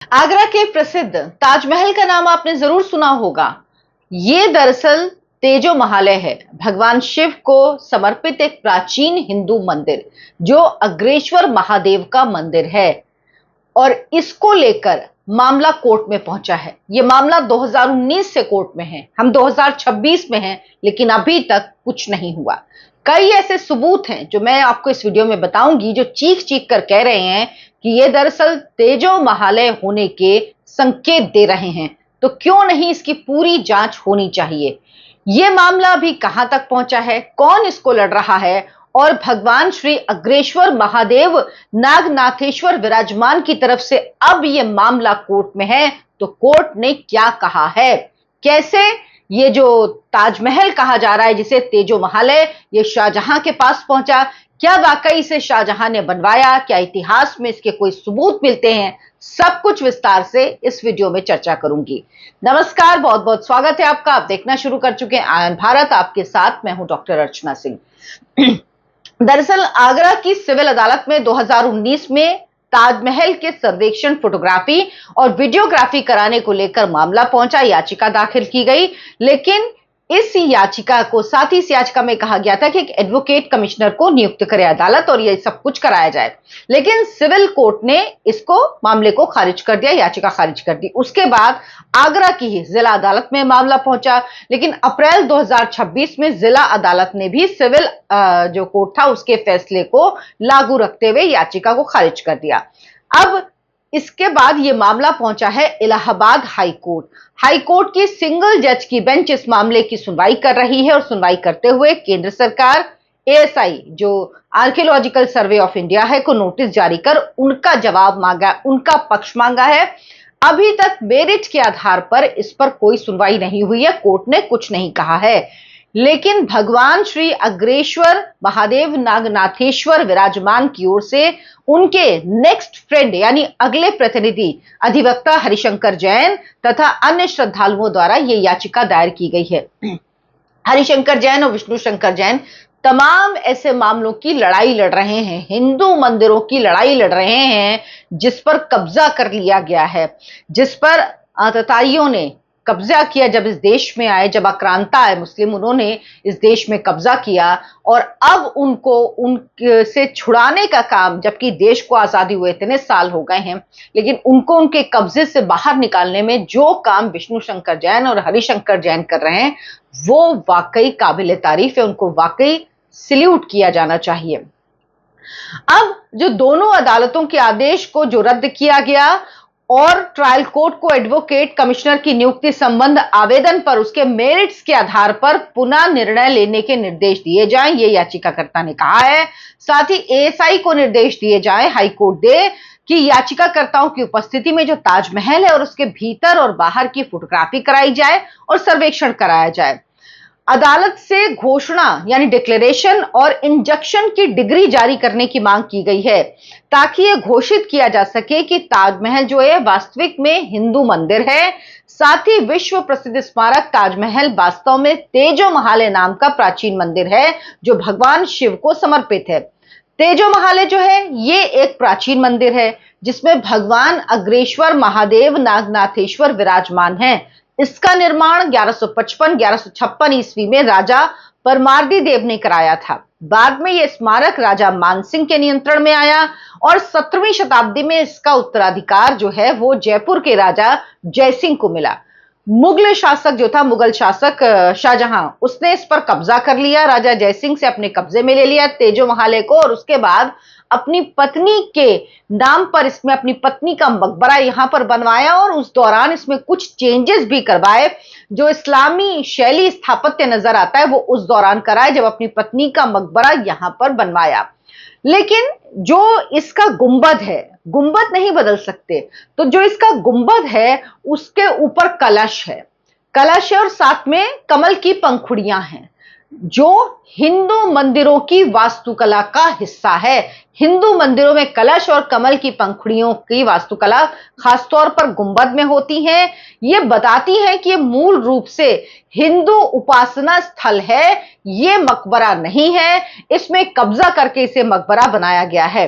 आगरा के प्रसिद्ध ताजमहल का नाम आपने जरूर सुना होगा। ये दरअसल तेजो महालय है, भगवान शिव को समर्पित एक प्राचीन हिंदू मंदिर जो अग्रेश्वर महादेव का मंदिर है। और इसको लेकर मामला कोर्ट में पहुंचा है। यह मामला 2019 से कोर्ट में है, हम 2026 में हैं, लेकिन अभी तक कुछ नहीं हुआ। कई ऐसे सबूत हैं जो मैं आपको इस वीडियो में बताऊंगी, जो चीख चीख कर कह रहे हैं कि यह दरअसल तेजो महालय होने के संकेत दे रहे हैं। तो क्यों नहीं इसकी पूरी जांच होनी चाहिए। यह मामला अभी कहां तक पहुंचा है, कौन इसको लड़ रहा है, और भगवान श्री अग्रेश्वर महादेव नागनाथेश्वर विराजमान की तरफ से अब यह मामला कोर्ट में है, तो कोर्ट ने क्या कहा है, कैसे ये जो ताजमहल कहा जा रहा है जिसे तेजो महल है, ये शाहजहां के पास पहुंचा, क्या वाकई से शाहजहां ने बनवाया, क्या इतिहास में इसके कोई सबूत मिलते हैं, सब कुछ विस्तार से इस वीडियो में चर्चा करूंगी। नमस्कार, बहुत बहुत स्वागत है आपका। आप देखना शुरू कर चुके हैं आयन भारत, आपके साथ मैं हूं डॉक्टर अर्चना सिंह। दरअसल आगरा की सिविल अदालत में 2019 में ताजमहल के सर्वेक्षण, फोटोग्राफी और वीडियोग्राफी कराने को लेकर मामला पहुंचा, याचिका दाखिल की गई। लेकिन इस याचिका को, साथ ही इस याचिका में कहा गया था कि एक एडवोकेट कमिश्नर को नियुक्त करे अदालत और ये सब कुछ कराया जाए। लेकिन सिविल कोर्ट ने इसको, मामले को खारिज कर दिया, याचिका खारिज कर दी। उसके बाद आगरा की ही जिला अदालत में मामला पहुंचा। लेकिन अप्रैल 2026 में जिला अदालत ने भी सिविल जो कोर्ट था उसके फैसले को लागू रखते हुए याचिका को खारिज कर दिया। अब इसके बाद यह मामला पहुंचा है Allahabad high court. High court की सिंगल जज की बेंच इस मामले की सुनवाई कर रही है और सुनवाई करते हुए केंद्र सरकार एएसआई, जो आर्कियोलॉजिकल सर्वे ऑफ इंडिया है, को नोटिस जारी कर उनका जवाब मांगा, उनका पक्ष मांगा है। अभी तक मेरिट के आधार पर इस पर कोई सुनवाई नहीं हुई है, कोर्ट ने कुछ नहीं कहा है। लेकिन भगवान श्री अग्रेश्वर महादेव नागनाथेश्वर विराजमान की ओर से उनके नेक्स्ट फ्रेंड यानी अगले प्रतिनिधि अधिवक्ता हरिशंकर जैन तथा अन्य श्रद्धालुओं द्वारा यह याचिका दायर की गई है। हरिशंकर जैन और विष्णु शंकर जैन तमाम ऐसे मामलों की लड़ाई लड़ रहे हैं, हिंदू मंदिरों की लड़ाई लड़ रहे हैं जिस पर कब्जा कर लिया गया है, जिस पर आतताइयों ने कब्जा किया। जब इस देश में आए, जब आक्रांता आए मुस्लिम, उन्होंने इस देश में कब्जा किया और अब उनको उनसे छुड़ाने का काम, जबकि देश को आजादी हुए इतने साल हो गए हैं, लेकिन उनको उनके कब्जे से बाहर निकालने में जो काम विष्णु शंकर जैन और हरिशंकर जैन कर रहे हैं वो वाकई काबिले तारीफ है, उनको वाकई सल्यूट किया जाना चाहिए। अब जो दोनों अदालतों के आदेश को जो रद्द किया गया और ट्रायल कोर्ट को एडवोकेट कमिश्नर की नियुक्ति संबंध आवेदन पर उसके मेरिट्स के आधार पर पुनः निर्णय लेने के निर्देश दिए जाएं, ये याचिकाकर्ता ने कहा है। साथ ही एएसआई को निर्देश दिए जाएं, हाई कोर्ट दे कि याचिकाकर्ताओं की उपस्थिति में जो ताजमहल है और उसके भीतर और बाहर की फोटोग्राफी कराई जाए और सर्वेक्षण कराया जाए। अदालत से घोषणा यानी डिक्लेरेशन और इंजंक्शन की डिग्री जारी करने की मांग की गई है, ताकि यह घोषित किया जा सके कि ताजमहल जो है वास्तविक में हिंदू मंदिर है। साथ ही विश्व प्रसिद्ध स्मारक ताजमहल वास्तव में तेजो महालय नाम का प्राचीन मंदिर है जो भगवान शिव को समर्पित है। तेजो महालय जो है ये एक प्राचीन मंदिर है जिसमें भगवान अग्रेश्वर महादेव नागनाथेश्वर विराजमान है। इसका निर्माण 1155-1156 ईस्वी में राजा परमार्दी देव ने कराया था। बाद में यह स्मारक राजा मानसिंह के नियंत्रण में आया और 17वीं शताब्दी में इसका उत्तराधिकार जो है वो जयपुर के राजा जयसिंह को मिला। मुगल शासक जो था, मुगल शासक शाहजहां, उसने इस पर कब्जा कर लिया, राजा जयसिंह से अपने कब्जे में ले लिया तेजो महालय को, और उसके बाद अपनी पत्नी के नाम पर इसमें अपनी पत्नी का मकबरा यहां पर बनवाया और उस दौरान इसमें कुछ चेंजेस भी करवाए। जो इस्लामी शैली स्थापत्य नजर आता है वो उस दौरान कराए जब अपनी पत्नी का मकबरा यहां पर बनवाया। लेकिन जो इसका गुंबद है, गुंबद नहीं बदल सकते, तो जो इसका गुंबद है उसके ऊपर कलश है, कलश है और साथ में कमल की पंखुड़ियां हैं, जो हिंदू मंदिरों की वास्तुकला का हिस्सा है। हिंदू मंदिरों में कलश और कमल की पंखुड़ियों की वास्तुकला खासतौर पर गुंबद में होती है। ये बताती है कि ये मूल रूप से हिंदू उपासना स्थल है, ये मकबरा नहीं है। इसमें कब्जा करके इसे मकबरा बनाया गया है।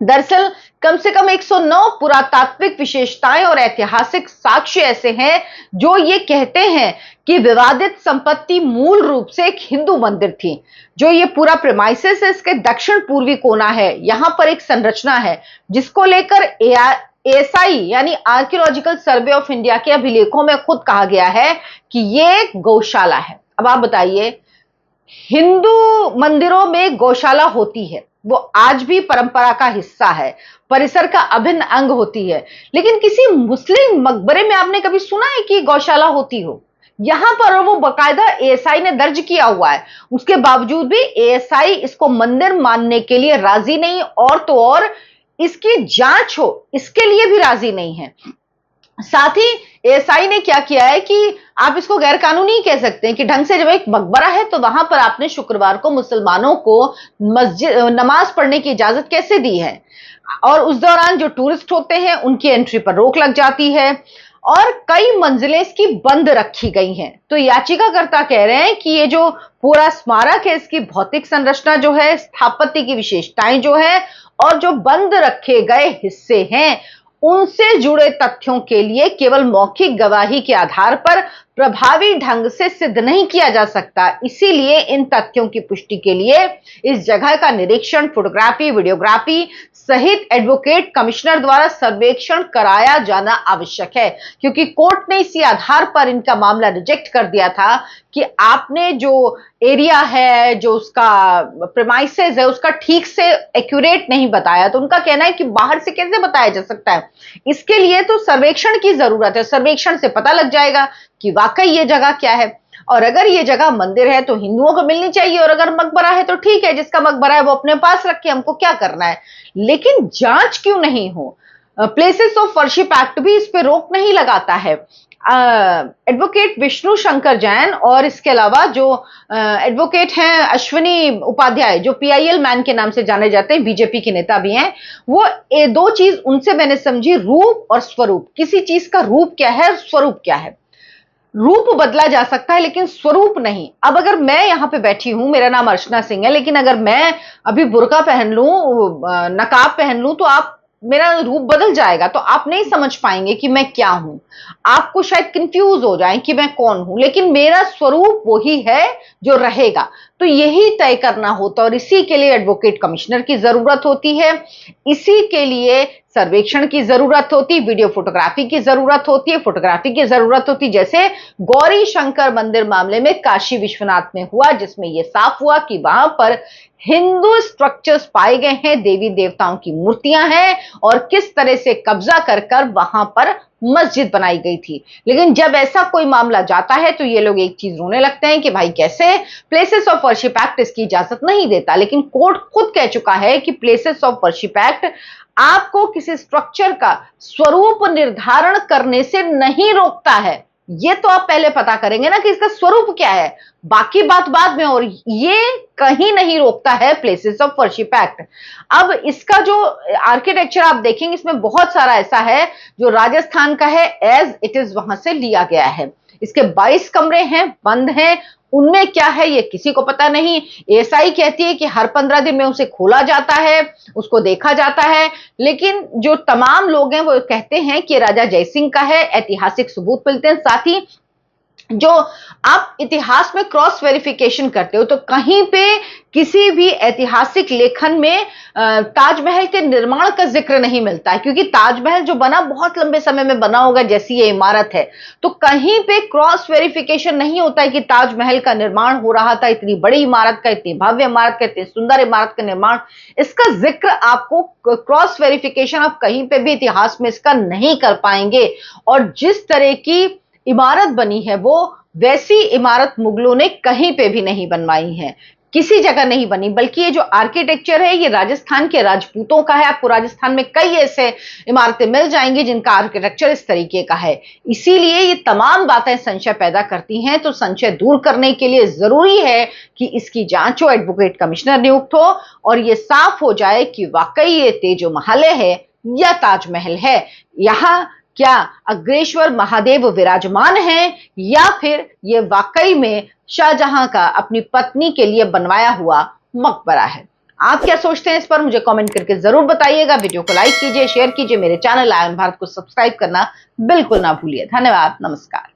दरअसल कम से कम 109 पुरातात्विक विशेषताएं और ऐतिहासिक साक्ष्य ऐसे हैं जो ये कहते हैं कि विवादित संपत्ति मूल रूप से एक हिंदू मंदिर थी। जो ये पूरा प्रेमाइसिस है, इसके दक्षिण पूर्वी कोना है, यहां पर एक संरचना है जिसको लेकर एएसआई यानी आर्कियोलॉजिकल सर्वे ऑफ इंडिया के अभिलेखों में खुद कहा गया है कि ये गौशाला है। अब आप बताइए, हिंदू मंदिरों में गौशाला होती है, वो आज भी परंपरा का हिस्सा है, परिसर का अभिन्न अंग होती है, लेकिन किसी मुस्लिम मकबरे में आपने कभी सुना है कि गौशाला होती हो? यहां पर वो बकायदा एएसआई ने दर्ज किया हुआ है, उसके बावजूद भी एएसआई इसको मंदिर मानने के लिए राजी नहीं, और तो और इसकी जांच हो इसके लिए भी राजी नहीं है। साथ ही एएसआई ने क्या किया है कि आप इसको गैर कानूनी कह सकते हैं कि ढंग से जब एक मकबरा है तो वहां पर आपने शुक्रवार को मुसलमानों को मस्जिद नमाज पढ़ने की इजाजत कैसे दी है, और उस दौरान जो टूरिस्ट होते हैं उनकी एंट्री पर रोक लग जाती है, और कई मंजिलें इसकी बंद रखी गई हैं। तो याचिकाकर्ता कह रहे हैं कि ये जो पूरा स्मारक है, इसकी भौतिक संरचना जो है, स्थापत्य की विशेषताएं जो है, और जो बंद रखे गए हिस्से हैं, उनसे जुड़े तथ्यों के लिए केवल मौखिक गवाही के आधार पर प्रभावी ढंग से सिद्ध नहीं किया जा सकता। इसीलिए इन तथ्यों की पुष्टि के लिए इस जगह का निरीक्षण, फोटोग्राफी, वीडियोग्राफी सहित एडवोकेट कमिश्नर द्वारा सर्वेक्षण कराया जाना आवश्यक है, क्योंकि कोर्ट ने इसी आधार पर इनका मामला रिजेक्ट कर दिया था कि आपने जो एरिया है, जो उसका प्रेमाइसेस है, उसका ठीक से एक्यूरेट नहीं बताया। तो उनका कहना है कि बाहर से कैसे बताया जा सकता है, इसके लिए तो सर्वेक्षण की जरूरत है, सर्वेक्षण से पता लग जाएगा कि वाकई ये जगह क्या है, और अगर ये जगह मंदिर है तो हिंदुओं को मिलनी चाहिए, और अगर मकबरा है तो ठीक है, जिसका मकबरा है वो अपने पास रखे, हमको क्या करना है। लेकिन जांच क्यों नहीं हो? प्लेसेस ऑफ वर्शिप एक्ट भी इस पे रोक नहीं लगाता है। एडवोकेट विष्णु शंकर जैन और इसके अलावा जो एडवोकेट हैं अश्विनी उपाध्याय, जो पीआईएल मैन के नाम से जाने जाते हैं, बीजेपी के नेता भी हैं, वो दो चीज उनसे मैंने समझी, रूप और स्वरूप। किसी चीज का रूप क्या है, स्वरूप क्या है। रूप बदला जा सकता है लेकिन स्वरूप नहीं। अब अगर मैं यहां पे बैठी हूं, मेरा नाम अर्चना सिंह है, लेकिन अगर मैं अभी बुर्का पहन लूं, नकाब पहन लूं, तो आप मेरा रूप बदल जाएगा, तो आप नहीं समझ पाएंगे कि मैं क्या हूं। आपको शायद कंफ्यूज हो जाए कि मैं कौन हूं, लेकिन मेरा स्वरूप वही है जो रहेगा। तो यही तय करना होता है, और इसी के लिए एडवोकेट कमिश्नर की जरूरत होती है, इसी के लिए सर्वेक्षण की जरूरत होती, वीडियो फोटोग्राफी की जरूरत होती है, फोटोग्राफी की जरूरत होती, जैसे गौरी शंकर मंदिर मामले में काशी विश्वनाथ में हुआ, जिसमें यह साफ हुआ कि वहां पर हिंदू स्ट्रक्चर्स पाए गए हैं, देवी देवताओं की मूर्तियां हैं, और किस तरह से कब्जा कर कर वहां पर मस्जिद बनाई गई थी। लेकिन जब ऐसा कोई मामला जाता है तो ये लोग एक चीज रोने लगते हैं कि भाई कैसे, प्लेसेस ऑफ वर्शिप एक्ट इसकी इजाजत नहीं देता। लेकिन कोर्ट खुद कह चुका है कि प्लेसेस ऑफ वर्शिप एक्ट आपको किसी स्ट्रक्चर का स्वरूप निर्धारण करने से नहीं रोकता है। ये तो आप पहले पता करेंगे ना कि इसका स्वरूप क्या है, बाकी बात बाद में, और ये कहीं नहीं रोकता है प्लेसेस ऑफ वर्शिप एक्ट। अब इसका जो आर्किटेक्चर आप देखेंगे, इसमें बहुत सारा ऐसा है जो राजस्थान का है, एज इट इज वहां से लिया गया है। इसके 22 कमरे हैं, बंद हैं, उनमें क्या है ये किसी को पता नहीं। एएसआई कहती है कि हर 15 दिन में उसे खोला जाता है, उसको देखा जाता है, लेकिन जो तमाम लोग हैं वो कहते हैं कि राजा जयसिंह का है, ऐतिहासिक सबूत मिलते हैं। साथ ही जो आप इतिहास में क्रॉस वेरिफिकेशन करते हो, तो कहीं पे किसी भी ऐतिहासिक लेखन में ताजमहल के निर्माण का जिक्र नहीं मिलता है, क्योंकि ताजमहल जो बना बहुत लंबे समय में बना होगा, जैसी ये इमारत है, तो कहीं पे क्रॉस वेरिफिकेशन नहीं होता है कि ताजमहल का निर्माण हो रहा था, इतनी बड़ी इमारत का, इतनी भव्य इमारत का, इतनी सुंदर इमारत का निर्माण, इसका जिक्र आपको क्रॉस वेरिफिकेशन आप कहीं पे भी इतिहास में इसका नहीं कर पाएंगे। और जिस तरह की इमारत बनी है, वो वैसी इमारत मुगलों ने कहीं पे भी नहीं बनवाई है, किसी जगह नहीं बनी। बल्कि ये जो आर्किटेक्चर है, ये राजस्थान के राजपूतों का है। आपको राजस्थान में कई ऐसे इमारतें मिल जाएंगी जिनका आर्किटेक्चर इस तरीके का है। इसीलिए ये तमाम बातें संशय पैदा करती हैं। तो संशय दूर करने के लिए जरूरी है कि इसकी जांच हो, एडवोकेट कमिश्नर नियुक्त हो, और ये साफ हो जाए कि वाकई ये तेजो महल है या ताजमहल है। यहां क्या अग्रेश्वर महादेव विराजमान हैं, या फिर ये वाकई में शाहजहां का अपनी पत्नी के लिए बनवाया हुआ मकबरा है। आप क्या सोचते हैं इस पर मुझे कमेंट करके जरूर बताइएगा। वीडियो को लाइक कीजिए, शेयर कीजिए, मेरे चैनल आयन भारत को सब्सक्राइब करना बिल्कुल ना भूलिए। धन्यवाद, नमस्कार।